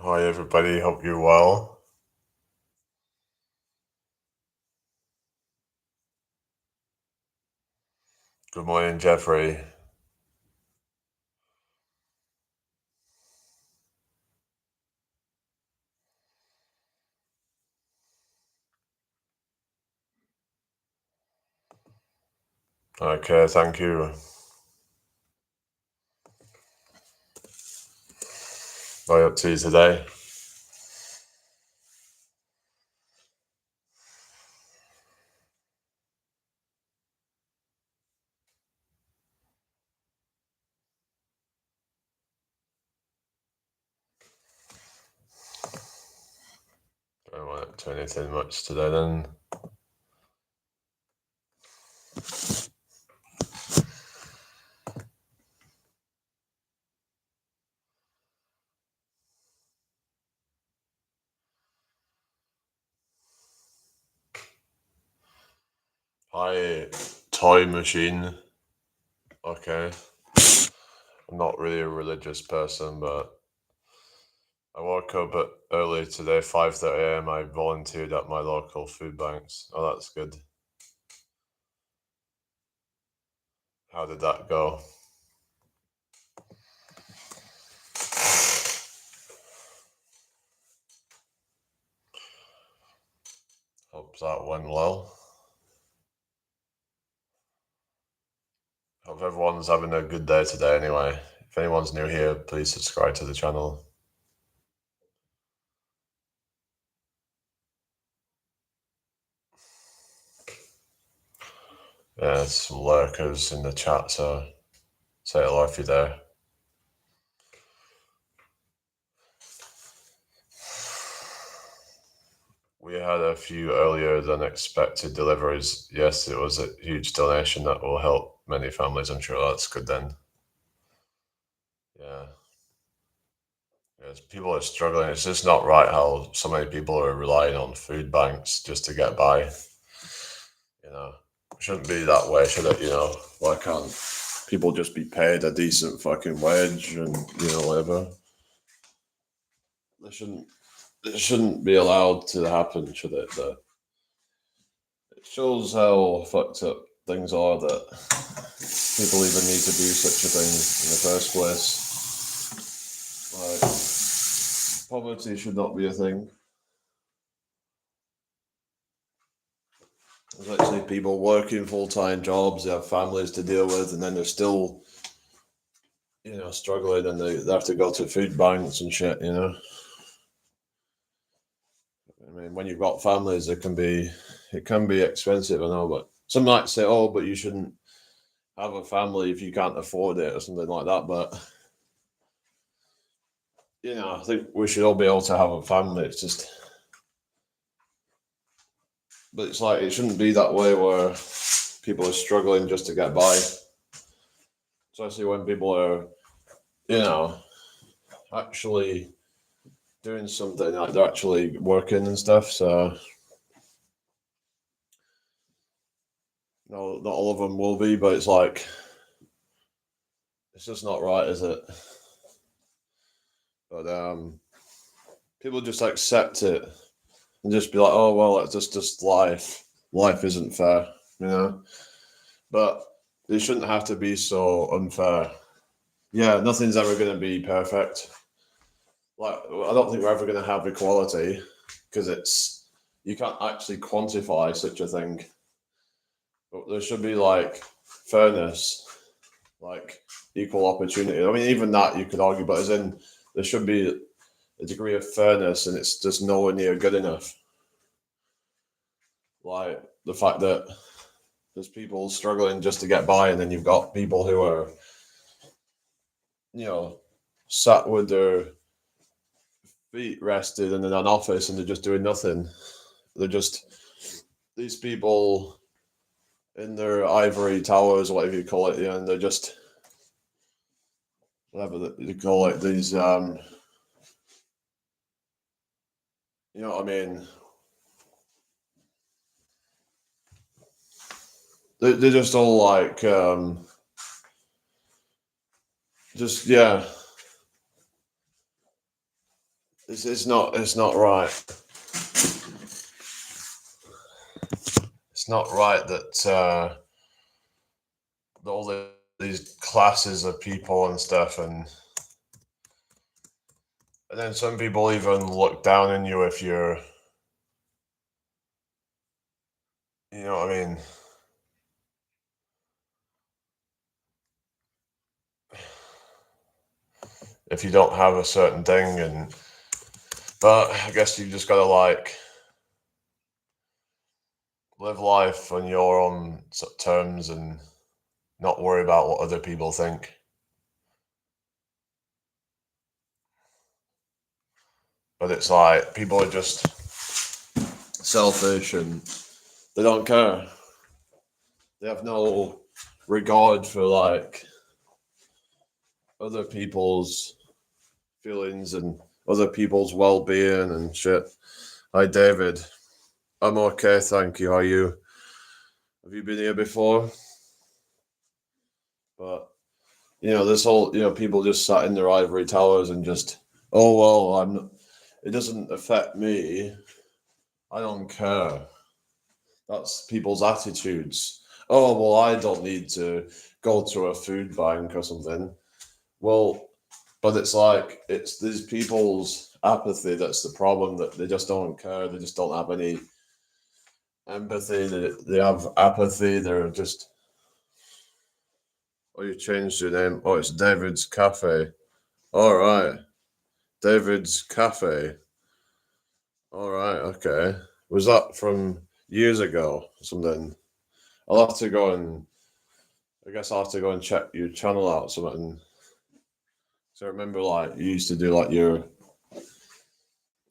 Hi, everybody. Hope you're well. Good morning, Jeffrey. Okay, thank you. What are you up to today? Don't want up to anything much today then. Hi, toy machine. Okay. I'm not really a religious person, but I woke up early today, 5:30 a.m. I volunteered at my local food banks. Oh, that's good. How did that go? Hope that went well. Hope everyone's having a good day today anyway. If anyone's new here, please subscribe to the channel. Yeah, there's some lurkers in the chat, so say hello if you're there. We had a few earlier than expected deliveries. Yes, it was a huge donation that will help many families. I'm sure that's good then. Yeah. Yes, people are struggling. It's just not right how so many people are relying on food banks just to get by. It shouldn't be that way, should it? Why can't people just be paid a decent fucking wage and whatever? They shouldn't. It shouldn't be allowed to happen, should it? Though it shows how fucked up things are that people even need to do such a thing in the first place. Like, poverty should not be a thing. There's actually people working full-time jobs, they have families to deal with, and then they're still, struggling, and they have to go to food banks and shit. I mean, when you've got families, it can be expensive, I know, but some might say, oh, but you shouldn't have a family if you can't afford it or something like that. But I think we should all be able to have a family. It's just, but it's like it shouldn't be that way where people are struggling just to get by, especially when people are, you know, actually doing something like they're actually working and stuff. So no, not all of them will be, but it's like it's just not right, is it? But people just accept it and just be like, oh well, it's just life. Life isn't fair, you know. But it shouldn't have to be so unfair. Yeah, nothing's ever going to be perfect. Like, I don't think we're ever going to have equality because you can't actually quantify such a thing. But there should be like fairness, like equal opportunity. I mean, even that you could argue, but as in there should be a degree of fairness, and it's just nowhere near good enough. Like the fact that there's people struggling just to get by, and then you've got people who are, you know, sat with their feet rested in an office and they're just doing nothing. They're just these people in their ivory towers, whatever you call it, and they're just whatever you call it. These, you know what I mean? They're just all like, just yeah. It's not. It's not right. It's not right that all these classes of people and stuff, and then some people even look down on you if you're, you know what I mean? If you don't have a certain thing, but I guess you just gotta like live life on your own terms and not worry about what other people think. But it's like people are just selfish and they don't care. They have no regard for like other people's feelings and other people's well-being and shit. Hi, David. I'm okay, thank you. How are you? Have you been here before? But this whole people just sat in their ivory towers and just, oh well, I'm not, it doesn't affect me. I don't care. That's people's attitudes. Oh well, I don't need to go to a food bank or something. Well, but it's like it's these people's apathy that's the problem, that they just don't care. They just don't have any empathy. They have apathy. They're just. Oh, you changed your name. Oh, it's David's Cafe. All right, David's Cafe. All right, okay. Was that from years ago or something? I'll have to go and. I guess I'll have to go and check your channel out or something. So I remember, like, you used to do like your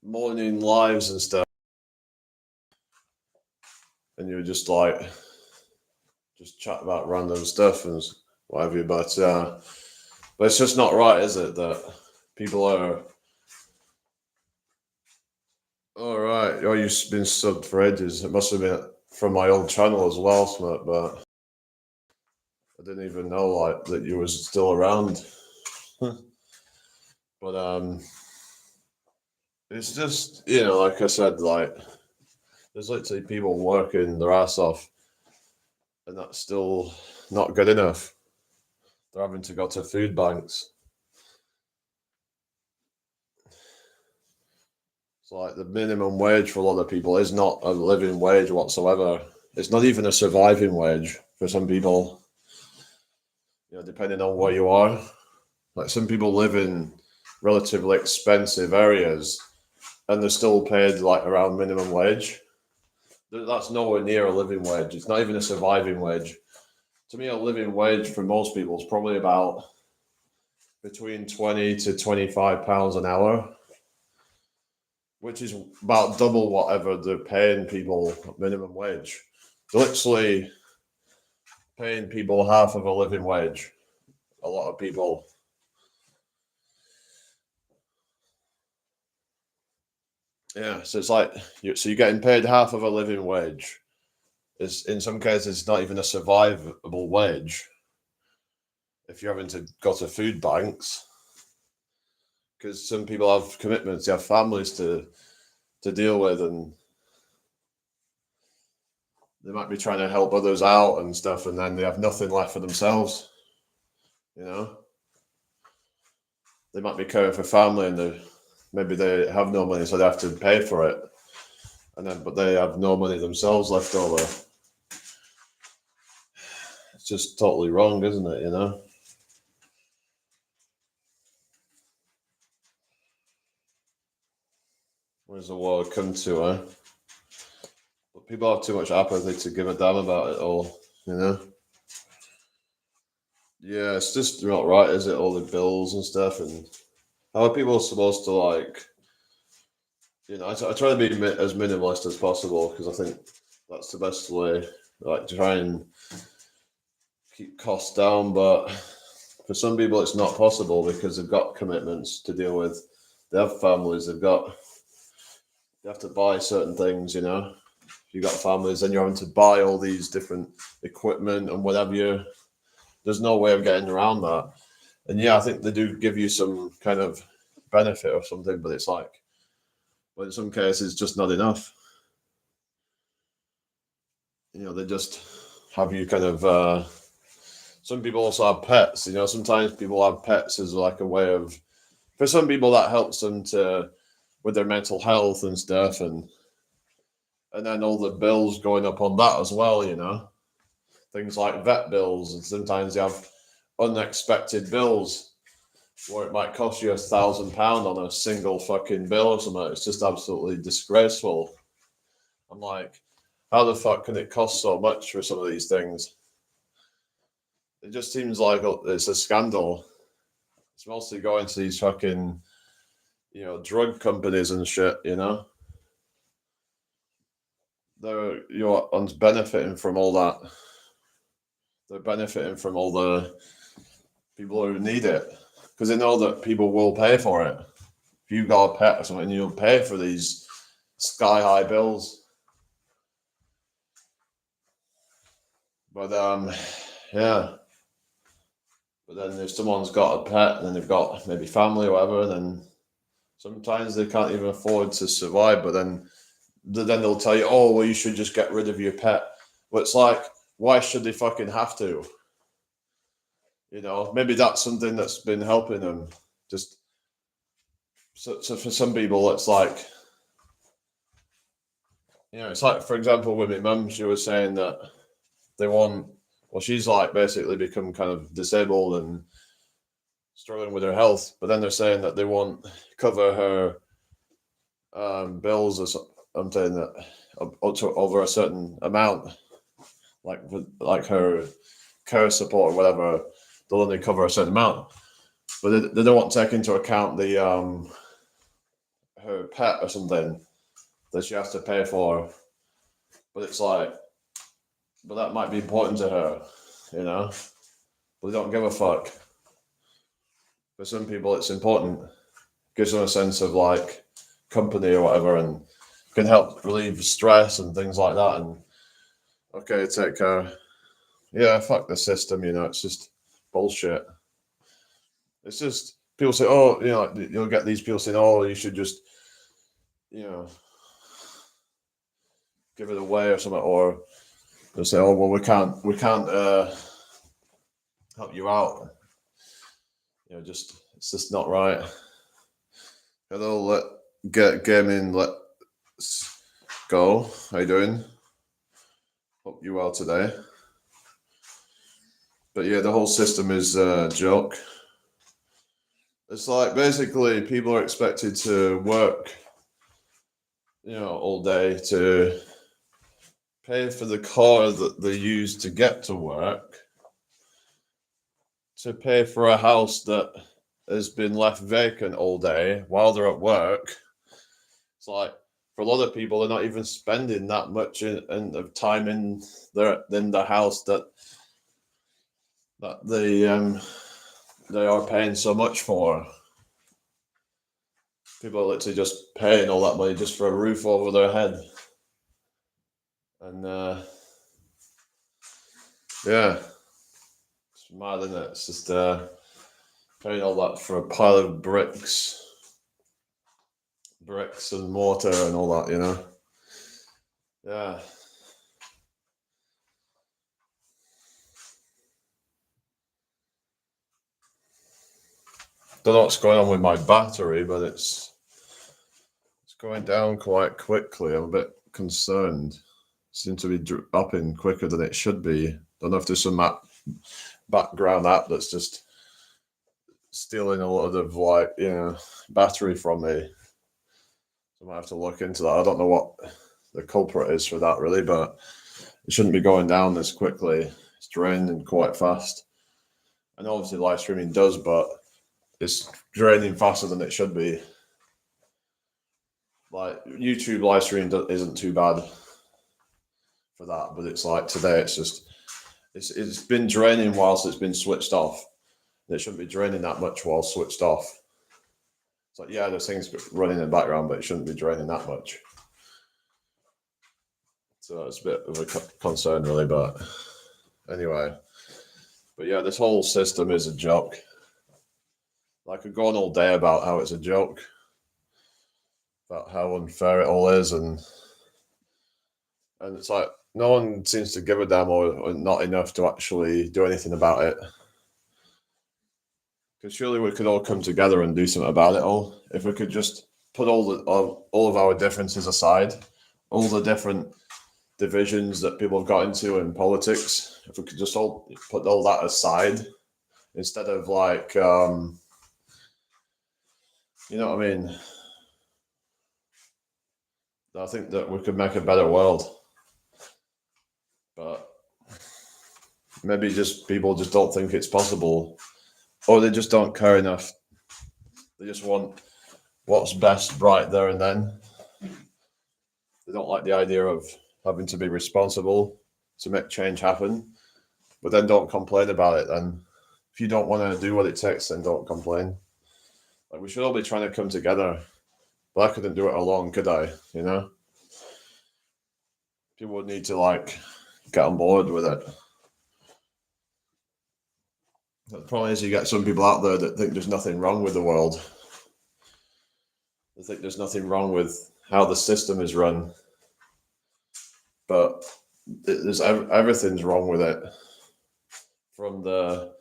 morning lives and stuff, and you were just like, just chat about random stuff and what have you. But it's just not right, is it? That people are. All right. Oh, you've been subbed for ages. It must have been from my old channel as well, Smut, but I didn't even know like that you was still around. But it's just like I said, like there's literally people working their ass off, and that's still not good enough. They're having to go to food banks. It's like the minimum wage for a lot of people is not a living wage whatsoever. It's not even a surviving wage for some people. Depending on where you are. Like some people live in relatively expensive areas and they're still paid like around minimum wage. That's nowhere near a living wage. It's not even a surviving wage. To me, a living wage for most people is probably about between 20 to 25 pounds an hour, which is about double whatever they're paying people minimum wage. They're literally paying people half of a living wage. A lot of people. Yeah, so it's like you're getting paid half of a living wage. It's in some cases it's not even a survivable wage. If you're having to go to food banks, because some people have commitments, they have families to deal with, and they might be trying to help others out and stuff, and then they have nothing left for themselves. They might be caring for family, and maybe they have no money, so they have to pay for it, but they have no money themselves left over. It's just totally wrong, isn't it? Where's the world come to, eh? But people have too much apathy to give a damn about it all. Yeah, it's just not right, is it? All the bills and stuff, and how are people supposed to like? I try to be as minimalist as possible because I think that's the best way, like to try and keep costs down. But for some people, it's not possible because they've got commitments to deal with. They have families. They have to buy certain things. If you've got families, then you're having to buy all these different equipment and whatever. There's no way of getting around that. And yeah, I think they do give you some kind of benefit or something, but it's like but in some cases, it's just not enough. You know, they just have you kind of. Some people also have pets. You know, sometimes people have pets as like a way of. For some people, that helps them to with their mental health and stuff, and then all the bills going up on that as well. You know, things like vet bills, and sometimes you have unexpected bills where it might cost you £1,000 on a single fucking bill or something. It's just absolutely disgraceful. I'm like, how the fuck can it cost so much for some of these things? It just seems like it's a scandal. It's mostly going to these fucking, you know, drug companies and shit. You know, you're benefiting from all that. They're benefiting from all the people who need it because they know that people will pay for it. If you got a pet or something, you'll pay for these sky high bills. But yeah. But then if someone's got a pet and then they've got maybe family or whatever, then sometimes they can't even afford to survive. But then they'll tell you, oh, well, you should just get rid of your pet. Well, it's like, why should they fucking have to? You know, maybe that's something that's been helping them. Just so for some people, it's like, you know, it's like, for example, with my mum, she was saying that they want, well, she's like basically become kind of disabled and struggling with her health, but then they're saying that they won't cover her bills or something that up to over a certain amount, like her care support or whatever. They'll only cover a certain amount, but they don't want to take into account the her pet or something that she has to pay for. But it's like, but that might be important to her, you know. But they don't give a fuck. For some people, it's important. Gives them a sense of like company or whatever, and can help relieve stress and things like that. And okay, take care. Yeah, fuck the system. You know, it's just bullshit. It's just people say, oh, you know, you'll get these people saying, oh, you should just, you know, give it away or something, or they'll say, oh, well, we can't help you out. You know, just it's just not right. Hello, get gaming. Let's go. How you doing? Hope you well today. But yeah, the whole system is a joke. It's like basically people are expected to work, you know, all day to pay for the car that they use to get to work, to pay for a house that has been left vacant all day while they're at work. It's like for a lot of people, they're not even spending that much of time in the house that they are paying so much for. People are literally just paying all that money just for a roof over their head, and yeah, it's mad, isn't it? It's just paying all that for a pile of bricks and mortar and all that, you know. Yeah. Don't know what's going on with my battery, but it's going down quite quickly. I'm a bit concerned. Seems to be dropping quicker than it should be. Don't know if there's some background app that's just stealing a lot of like, you know, battery from me. So I might have to look into that. I don't know what the culprit is for that really, but it shouldn't be going down this quickly. It's draining quite fast. And obviously live streaming does, but it's draining faster than it should be. Like YouTube live stream isn't too bad for that, but it's like today it's just it's been draining whilst it's been switched off. It shouldn't be draining that much while switched off. It's like, yeah, there's things running in the background, but it shouldn't be draining that much. So it's a bit of a concern, really. But anyway, but yeah, this whole system is a joke. I could go on all day about how it's a joke. about how unfair it all is, and it's like no one seems to give a damn, or not enough to actually do anything about it. Because surely we could all come together and do something about it all if we could just put all of our differences aside, all the different divisions that people have got into in politics. If we could just all put all that aside, instead of like, you know what I mean? I think that we could make a better world, but maybe just people just don't think it's possible, or they just don't care enough. They just want what's best right there and then. They don't like the idea of having to be responsible to make change happen, but then don't complain about it. Then, if you don't want to do what it takes, then don't complain. Like, we should all be trying to come together, but I couldn't do it alone, could I? You know, people would need to like get on board with it. The problem is, you get some people out there that think there's nothing wrong with the world. They think there's nothing wrong with how the system is run, but everything's wrong with it. From the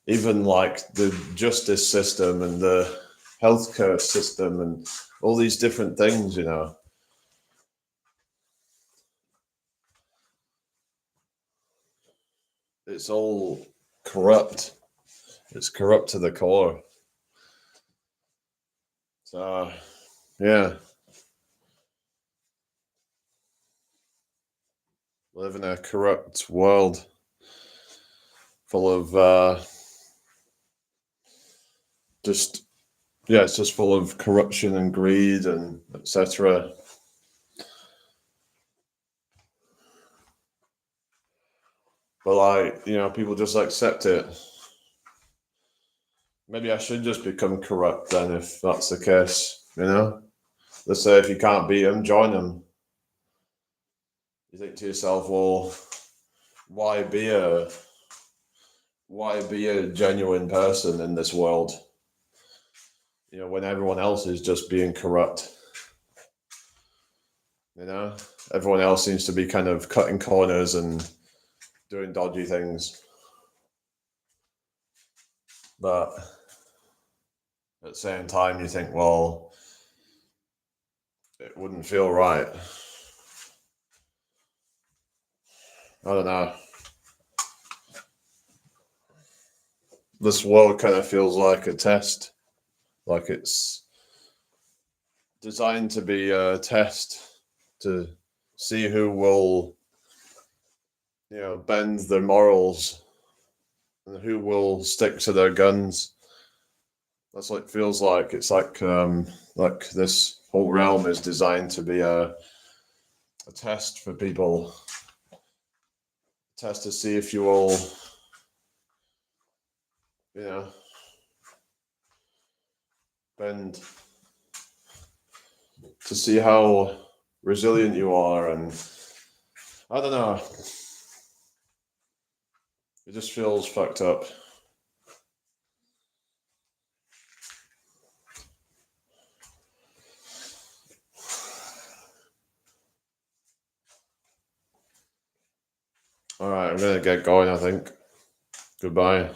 even like the justice system and the healthcare system and all these different things, you know. It's all corrupt. It's corrupt to the core. So, yeah. We live in a corrupt world full of just, yeah, it's just full of corruption and greed and etc. But like, you know, people just accept it. Maybe I should just become corrupt then, if that's the case, you know? Let's say if you can't beat them, join them. You think to yourself, well, why be a genuine person in this world? You know, when everyone else is just being corrupt. You know, everyone else seems to be kind of cutting corners and doing dodgy things. But at the same time, you think, well, it wouldn't feel right. I don't know. This world kind of feels like a test, like it's designed to be a test to see who will, you know, bend their morals and who will stick to their guns. That's what it feels like. It's like this whole realm is designed to be a test for people, a test to see if you will, you know, bend, to see how resilient you are. And I don't know, it just feels fucked up. All right, I'm gonna get going, I think. Goodbye.